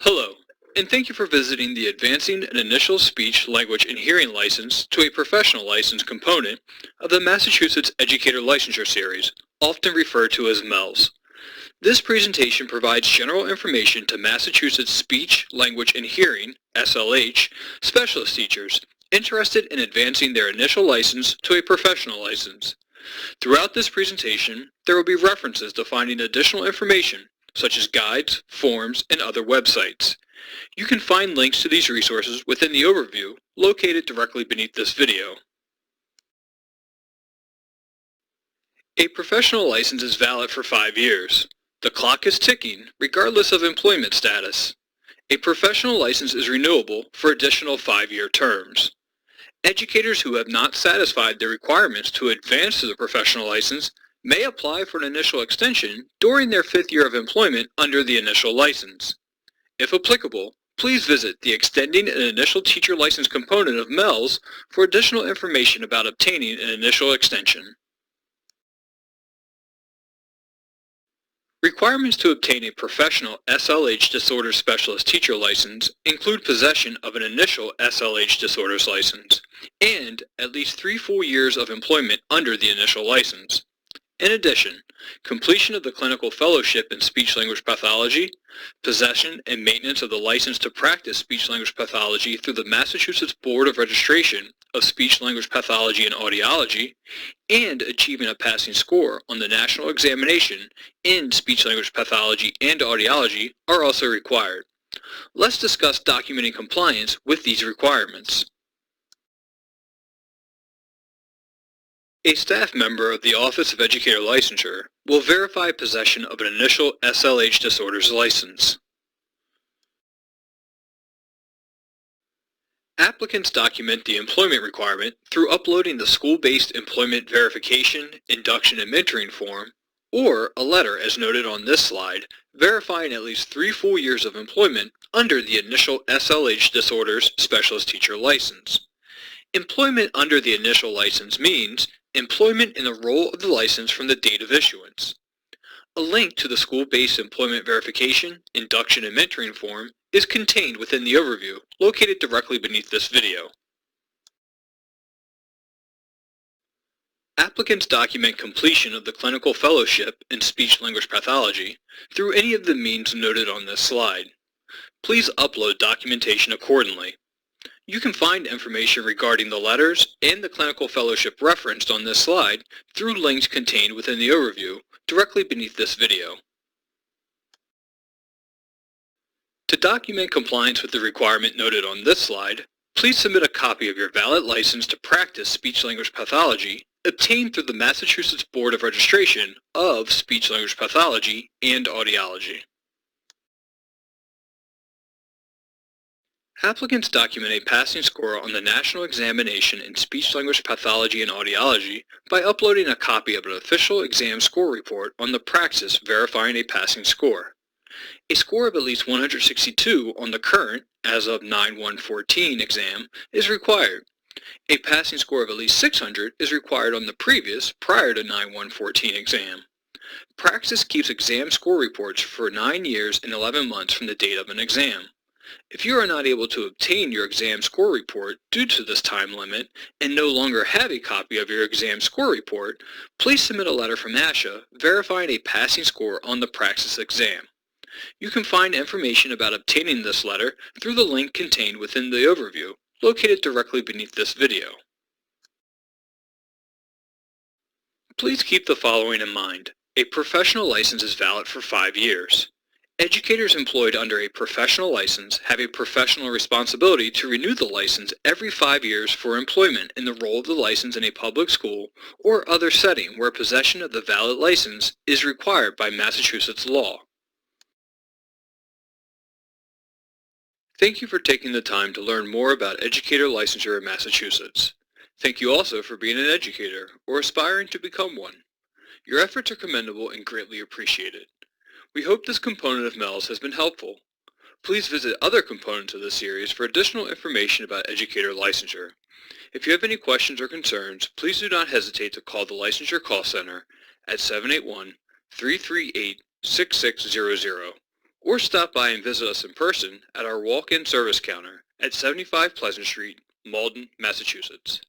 Hello, and thank you for visiting the Advancing an Initial Speech, Language, and Hearing License to a Professional License component of the Massachusetts Educator Licensure Series, often referred to as MELS. This presentation provides general information to Massachusetts Speech, Language, and Hearing (SLH) specialist teachers interested in advancing their initial license to a professional license. Throughout this presentation, there will be references to finding additional information such as guides, forms, and other websites. You can find links to these resources within the overview located directly beneath this video. A professional license is valid for 5 years. The clock is ticking regardless of employment status. A professional license is renewable for additional 5-year terms. Educators who have not satisfied the requirements to advance to the professional license may apply for an initial extension during their 5th year of employment under the initial license. If applicable, please visit the Extending an Initial Teacher License component of MELS for additional information about obtaining an initial extension. Requirements to obtain a professional SLH Disorders Specialist Teacher License include possession of an initial SLH Disorders License and at least 3 full years of employment under the initial license. In addition, completion of the clinical fellowship in speech-language pathology, possession and maintenance of the license to practice speech-language pathology through the Massachusetts Board of Registration of Speech-Language Pathology and Audiology, and achieving a passing score on the national examination in speech-language pathology and audiology are also required. Let's discuss documenting compliance with these requirements. A staff member of the Office of Educator Licensure will verify possession of an initial SLH Disorders license. Applicants document the employment requirement through uploading the school-based employment verification, induction, and mentoring form, or a letter as noted on this slide, verifying at least 3 full years of employment under the initial SLH Disorders Specialist Teacher License. Employment under the initial license means employment in the role of the license from the date of issuance. A link to the school-based employment verification, induction, and mentoring form is contained within the overview, located directly beneath this video. Applicants document completion of the clinical fellowship in speech-language pathology through any of the means noted on this slide. Please upload documentation accordingly. You can find information regarding the letters and the clinical fellowship referenced on this slide through links contained within the overview directly beneath this video. To document compliance with the requirement noted on this slide, please submit a copy of your valid license to practice speech-language pathology obtained through the Massachusetts Board of Registration of Speech-Language Pathology and Audiology. Applicants document a passing score on the national examination in speech-language pathology and audiology by uploading a copy of an official exam score report on the Praxis verifying a passing score. A score of at least 162 on the current, as of 9/1/14 exam is required. A passing score of at least 600 is required on the previous, prior to 9/1/14 exam. Praxis keeps exam score reports for 9 years and 11 months from the date of an exam. If you are not able to obtain your exam score report due to this time limit and no longer have a copy of your exam score report, please submit a letter from ASHA verifying a passing score on the Praxis exam. You can find information about obtaining this letter through the link contained within the overview, located directly beneath this video. Please keep the following in mind. A professional license is valid for 5 years. Educators employed under a professional license have a professional responsibility to renew the license every 5 years for employment in the role of the license in a public school or other setting where possession of the valid license is required by Massachusetts law. Thank you for taking the time to learn more about educator licensure in Massachusetts. Thank you also for being an educator or aspiring to become one. Your efforts are commendable and greatly appreciated. We hope this component of MELS has been helpful. Please visit other components of this series for additional information about educator licensure. If you have any questions or concerns, please do not hesitate to call the Licensure Call Center at 781-338-6600 or stop by and visit us in person at our walk-in service counter at 75 Pleasant Street, Malden, Massachusetts.